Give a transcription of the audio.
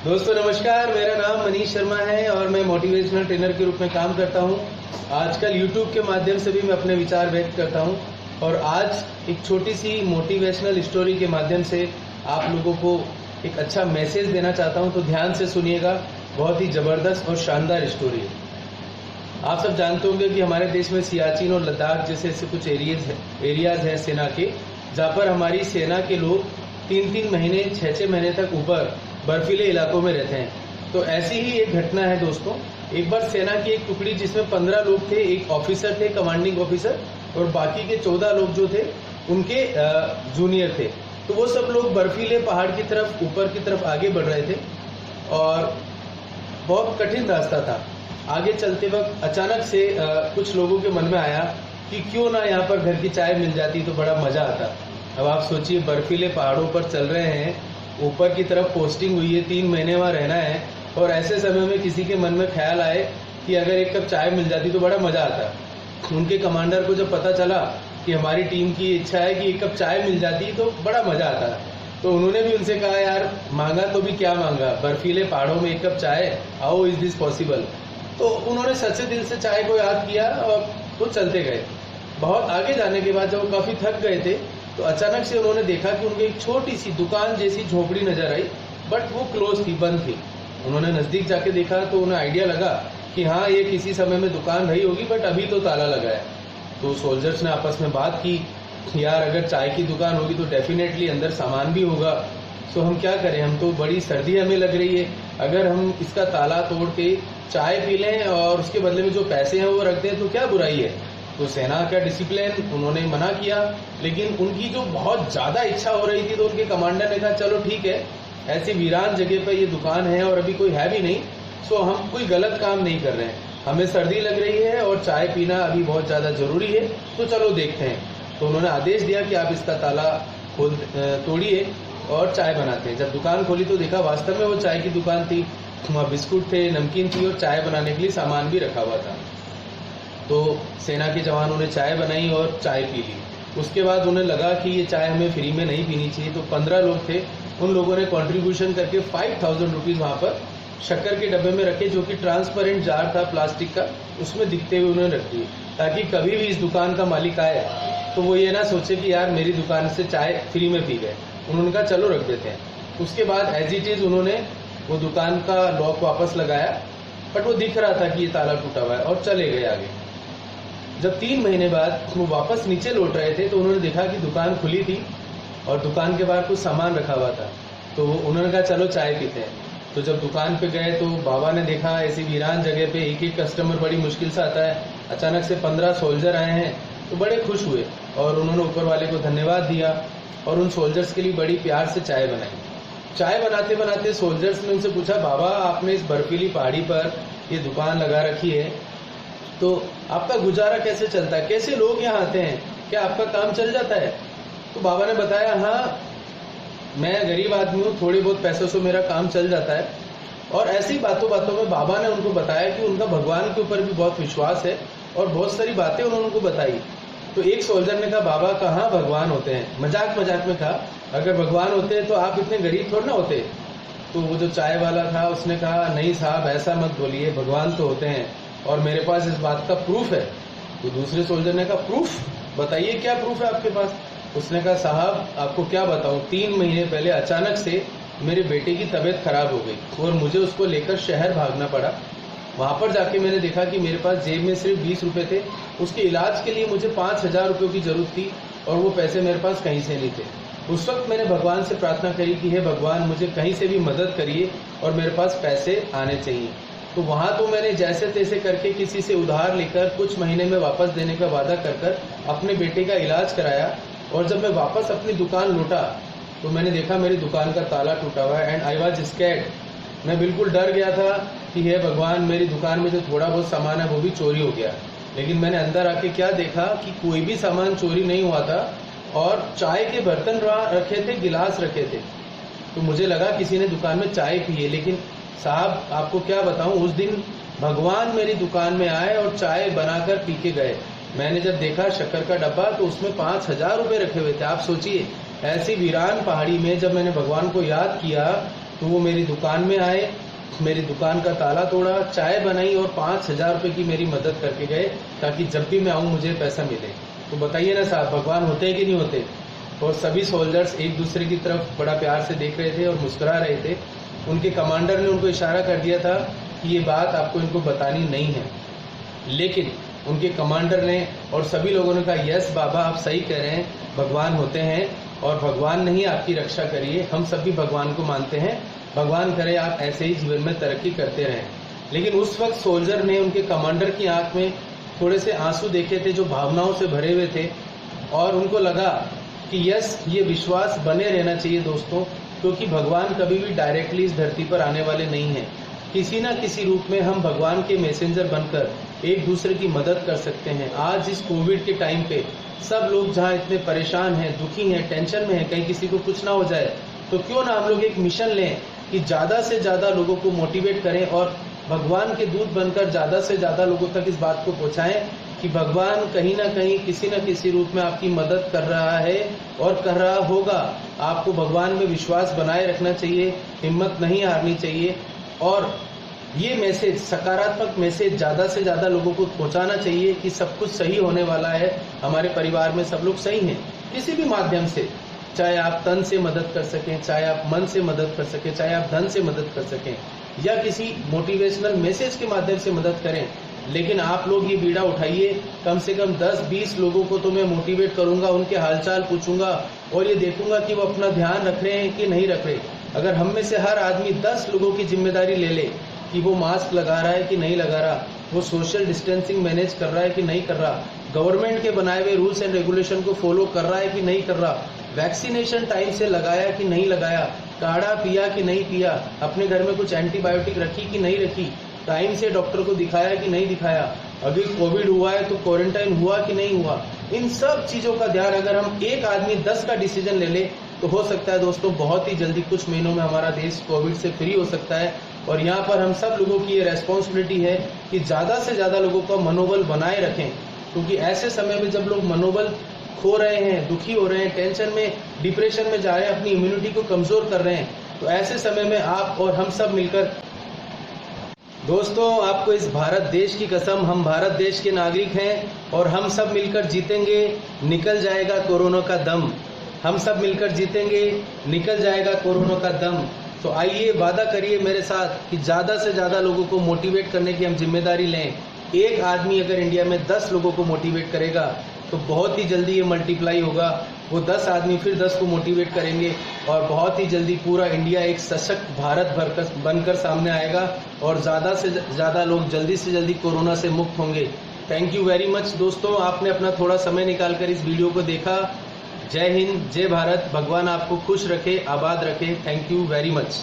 दोस्तों नमस्कार, मेरा नाम मनीष शर्मा है और मैं मोटिवेशनल ट्रेनर के रूप में काम करता हूं। आजकल YouTube के माध्यम से भी मैं अपने विचार व्यक्त करता हूं और आज एक छोटी सी मोटिवेशनल स्टोरी के माध्यम से आप लोगों को एक अच्छा मैसेज देना चाहता हूं, तो ध्यान से सुनिएगा। बहुत ही ज़बरदस्त और शानदार स्टोरी है। आप सब जानते होंगे कि हमारे देश में सियाचिन और लद्दाख जैसे ऐसे कुछ एरियाज हैं सेना के, जहाँ पर हमारी सेना के लोग 3-3 महीने 6-6 महीने तक ऊपर बर्फीले इलाकों में रहते हैं। तो ऐसी ही एक घटना है दोस्तों। एक बार सेना की एक टुकड़ी जिसमें 15 लोग थे, एक ऑफिसर थे, कमांडिंग ऑफिसर, और बाकी के 14 लोग जो थे उनके जूनियर थे। तो वो सब लोग बर्फीले पहाड़ की तरफ ऊपर की तरफ आगे बढ़ रहे थे और बहुत कठिन रास्ता था। आगे चलते वक्त अचानक से कुछ लोगों के मन में आया कि क्यों ना यहाँ पर घर की चाय मिल जाती तो बड़ा मजा आता। अब आप सोचिए, बर्फीले पहाड़ों पर चल रहे हैं, ऊपर की तरफ पोस्टिंग हुई है, 3 महीने वहाँ रहना है, और ऐसे समय में किसी के मन में ख्याल आए कि अगर एक कप चाय मिल जाती तो बड़ा मजा आता। उनके कमांडर को जब पता चला कि हमारी टीम की इच्छा है कि एक कप चाय मिल जाती तो बड़ा मजा आता, तो उन्होंने भी उनसे कहा, यार मांगा तो भी क्या मांगा, बर्फीले पहाड़ों में एक कप चाय, आओ, इज दिस पॉसिबल। तो उन्होंने सच्चे दिल से चाय को याद किया और वो चलते गए। बहुत आगे जाने के बाद जब वो काफी थक गए थे तो अचानक से उन्होंने देखा कि उनकी एक छोटी सी दुकान जैसी झोपड़ी नजर आई, बट वो क्लोज थी, बंद थी। उन्होंने नजदीक जाके देखा तो उन्हें आइडिया लगा कि हाँ, ये किसी समय में दुकान रही होगी, बट अभी तो ताला लगा है। तो सोल्जर्स ने आपस में बात की, यार अगर चाय की दुकान होगी तो डेफिनेटली अंदर सामान भी होगा, तो हम क्या करें, हम तो बड़ी सर्दी हमें लग रही है, अगर हम इसका ताला तोड़ के चाय पी लें और उसके बदले में जो पैसे हैं वो रख दें तो क्या बुराई है। तो सेना का डिसिप्लिन, उन्होंने मना किया, लेकिन उनकी जो बहुत ज्यादा इच्छा हो रही थी तो उनके कमांडर ने कहा, चलो ठीक है, ऐसी वीरान जगह पे ये दुकान है और अभी कोई है भी नहीं, सो हम कोई गलत काम नहीं कर रहे हैं, हमें सर्दी लग रही है और चाय पीना अभी बहुत ज्यादा जरूरी है, तो चलो देखते हैं। तो उन्होंने आदेश दिया कि आप इसका ताला तोड़िए और चाय बनाते हैं। जब दुकान खोली तो देखा वास्तव में वो चाय की दुकान थी, वहाँ बिस्कुट थे, नमकीन थी और चाय बनाने के लिए सामान भी रखा हुआ था। तो सेना के जवानों ने चाय बनाई और चाय पी ली। उसके बाद उन्हें लगा कि ये चाय हमें फ्री में नहीं पीनी चाहिए, तो 15 लोग थे, उन लोगों ने कंट्रीब्यूशन करके 5000 रुपीज वहाँ पर शक्कर के डब्बे में रखे, जो कि ट्रांसपेरेंट जार था प्लास्टिक का, उसमें दिखते हुए उन्होंने रख दिए, ताकि कभी भी इस दुकान का मालिक आए तो वो ये ना सोचे कि यार मेरी दुकान से चाय फ्री में पी गए। उन्होंने कहा चलो रख देते हैं। उसके बाद एज इट इज उन्होंने वो दुकान का लॉक वापस लगाया, बट वो दिख रहा था कि ये ताला टूटा हुआ है, और चले गए आगे। जब 3 महीने बाद वो वापस नीचे लौट रहे थे तो उन्होंने देखा कि दुकान खुली थी और दुकान के बाहर कुछ सामान रखा हुआ था। तो उन्होंने कहा चलो चाय पीते हैं। तो जब दुकान पे गए तो बाबा ने देखा ऐसी वीरान जगह पे एक एक कस्टमर बड़ी मुश्किल से आता है, अचानक से 15 सोल्जर आए हैं, तो बड़े खुश हुए और उन्होंने ऊपर वाले को धन्यवाद दिया और उन सोल्जर्स के लिए बड़ी प्यार से चाय बनाई। चाय बनाते बनाते सोल्जर्स ने उनसे पूछा, बाबा आपने इस बर्फीली पहाड़ी पर ये दुकान लगा रखी है, तो आपका गुजारा कैसे चलता है, कैसे लोग यहाँ आते हैं, क्या आपका काम चल जाता है? तो बाबा ने बताया, हाँ मैं गरीब आदमी हूँ, थोड़े बहुत पैसों से मेरा काम चल जाता है। और ऐसी बातों बातों में बाबा ने उनको बताया कि उनका भगवान के ऊपर भी बहुत विश्वास है और बहुत सारी बातें उन्होंने उनको बताई। तो एक सोल्जर ने कहा, बाबा कहाँ भगवान होते हैं, मजाक मजाक में कहा, अगर भगवान होते तो आप इतने गरीब थोड़ा ना होते। तो वो जो चाय वाला था उसने कहा, नहीं साहब ऐसा मत बोलिए, भगवान तो होते हैं और मेरे पास इस बात का प्रूफ है। तो दूसरे सोल्जर ने कहा, प्रूफ बताइए, क्या प्रूफ है आपके पास? उसने कहा, साहब आपको क्या बताऊं, 3 महीने पहले अचानक से मेरे बेटे की तबीयत खराब हो गई और मुझे उसको लेकर शहर भागना पड़ा। वहां पर जाके मैंने देखा कि मेरे पास जेब में सिर्फ 20 रुपए थे, उसके इलाज के लिए मुझे 5000 रुपयों की जरूरत थी और वो पैसे मेरे पास कहीं से नहीं थे। उस वक्त मैंने भगवान से प्रार्थना करी कि हे भगवान, मुझे कहीं से भी मदद करिए और मेरे पास पैसे आने चाहिए। तो वहां तो मैंने जैसे तैसे करके किसी से उधार लेकर कुछ महीने में वापस देने का वादा कर अपने बेटे का इलाज कराया, और जब मैं वापस अपनी दुकान लौटा तो मैंने देखा मेरी दुकान का ताला टूटा हुआ है, एंड आई वाज स्कैर्ड। मैं बिल्कुल डर गया था कि हे भगवान, मेरी दुकान में जो थोड़ा बहुत सामान है वो भी चोरी हो गया। लेकिन मैंने अंदर आके क्या देखा कि कोई भी सामान चोरी नहीं हुआ था और चाय के बर्तन रखे थे, गिलास रखे थे। तो मुझे लगा किसी ने दुकान में चाय पी है, लेकिन साहब आपको क्या बताऊं, उस दिन भगवान मेरी दुकान में आए और चाय बनाकर पी के गए। मैंने जब देखा शक्कर का डब्बा तो उसमें 5000 रुपए रखे हुए थे। आप सोचिए, ऐसी वीरान पहाड़ी में जब मैंने भगवान को याद किया तो वो मेरी दुकान में आए, मेरी दुकान का ताला तोड़ा, चाय बनाई और 5,000 रुपये की मेरी मदद करके गए, ताकि जब भी मैं आऊँ मुझे पैसा मिले। तो बताइए ना साहब, भगवान होते हैं कि नहीं होते। और सभी सोल्जर्स एक दूसरे की तरफ बड़ा प्यार से देख रहे थे और मुस्कुरा रहे थे। उनके कमांडर ने उनको इशारा कर दिया था कि ये बात आपको इनको बतानी नहीं है, लेकिन उनके कमांडर ने और सभी लोगों ने कहा, यस बाबा आप सही कह रहे हैं, भगवान होते हैं और भगवान नहीं आपकी रक्षा करिए, हम सब भी भगवान को मानते हैं, भगवान करे आप ऐसे ही जीवन में तरक्की करते रहें। लेकिन उस वक्त सोल्जर ने उनके कमांडर की आंख में थोड़े से आंसू देखे थे जो भावनाओं से भरे हुए थे, और उनको लगा कि यस ये विश्वास बने रहना चाहिए दोस्तों, क्योंकि भगवान कभी भी डायरेक्टली इस धरती पर आने वाले नहीं हैं। किसी न किसी रूप में हम भगवान के मैसेंजर बनकर एक दूसरे की मदद कर सकते हैं। आज इस कोविड के टाइम पे सब लोग जहाँ इतने परेशान हैं, दुखी हैं, टेंशन में हैं, कहीं किसी को कुछ ना हो जाए, तो क्यों ना हम लोग एक मिशन लें कि ज़्यादा से ज़्यादा लोगों को मोटिवेट करें और भगवान के दूत बनकर ज़्यादा से ज़्यादा लोगों तक इस बात को पहुँचाएं कि भगवान कहीं ना कहीं किसी न किसी रूप में आपकी मदद कर रहा है और कर रहा होगा। आपको भगवान में विश्वास बनाए रखना चाहिए, हिम्मत नहीं हारनी चाहिए, और ये मैसेज, सकारात्मक मैसेज ज़्यादा से ज़्यादा लोगों को पहुंचाना चाहिए कि सब कुछ सही होने वाला है, हमारे परिवार में सब लोग सही हैं। किसी भी माध्यम से, चाहे आप तन से मदद कर सकें, चाहे आप मन से मदद कर सकें, चाहे आप धन से मदद कर सकें, या किसी मोटिवेशनल मैसेज के माध्यम से मदद करें, लेकिन आप लोग ये बीड़ा उठाइए। कम से कम 10-20 लोगों को तो मैं मोटिवेट करूंगा, उनके हालचाल पूछूंगा और ये देखूंगा कि वो अपना ध्यान रख रहे हैं कि नहीं रख रहे। अगर हम में से हर आदमी 10 लोगों की जिम्मेदारी ले ले कि वो मास्क लगा रहा है कि नहीं लगा रहा, वो सोशल डिस्टेंसिंग मैनेज कर रहा है कि नहीं कर रहा, गवर्नमेंट के बनाए हुए रूल्स एंड रेगुलेशन को फॉलो कर रहा है कि नहीं कर रहा, वैक्सीनेशन टाइम से लगाया कि नहीं लगाया, काढ़ा पिया कि नहीं पिया, अपने घर में कुछ एंटीबायोटिक रखी कि नहीं रखी, टाइम से डॉक्टर को दिखाया कि नहीं दिखाया, अभी कोविड हुआ है तो क्वारंटाइन हुआ कि नहीं हुआ, इन सब चीज़ों का ध्यान अगर हम एक आदमी 10 का डिसीजन ले ले तो हो सकता है दोस्तों बहुत ही जल्दी कुछ महीनों में हमारा देश कोविड से फ्री हो सकता है। और यहाँ पर हम सब लोगों की ये रेस्पॉन्सिबिलिटी है कि ज़्यादा से ज़्यादा लोगों का मनोबल बनाए रखें, क्योंकि ऐसे समय में जब लोग मनोबल खो रहे हैं, दुखी हो रहे हैं, टेंशन में, डिप्रेशन में जा रहे हैं, अपनी इम्यूनिटी को कमज़ोर कर रहे हैं, तो ऐसे समय में आप और हम सब मिलकर, दोस्तों आपको इस भारत देश की कसम, हम भारत देश के नागरिक हैं और हम सब मिलकर जीतेंगे, निकल जाएगा कोरोना का दम, हम सब मिलकर जीतेंगे, निकल जाएगा कोरोना का दम। तो आइए वादा करिए मेरे साथ कि ज़्यादा से ज़्यादा लोगों को मोटिवेट करने की हम जिम्मेदारी लें। एक आदमी अगर इंडिया में 10 लोगों को मोटिवेट करेगा तो बहुत ही जल्दी ये मल्टीप्लाई होगा, वो 10 आदमी फिर 10 को मोटिवेट करेंगे और बहुत ही जल्दी पूरा इंडिया एक सशक्त भारत बनकर सामने आएगा और ज़्यादा से ज़्यादा लोग जल्दी से जल्दी कोरोना से मुक्त होंगे। थैंक यू वेरी मच दोस्तों, आपने अपना थोड़ा समय निकालकर इस वीडियो को देखा। जय हिंद, जय भारत, भगवान आपको खुश रखे, आबाद रखे। Thank you very much.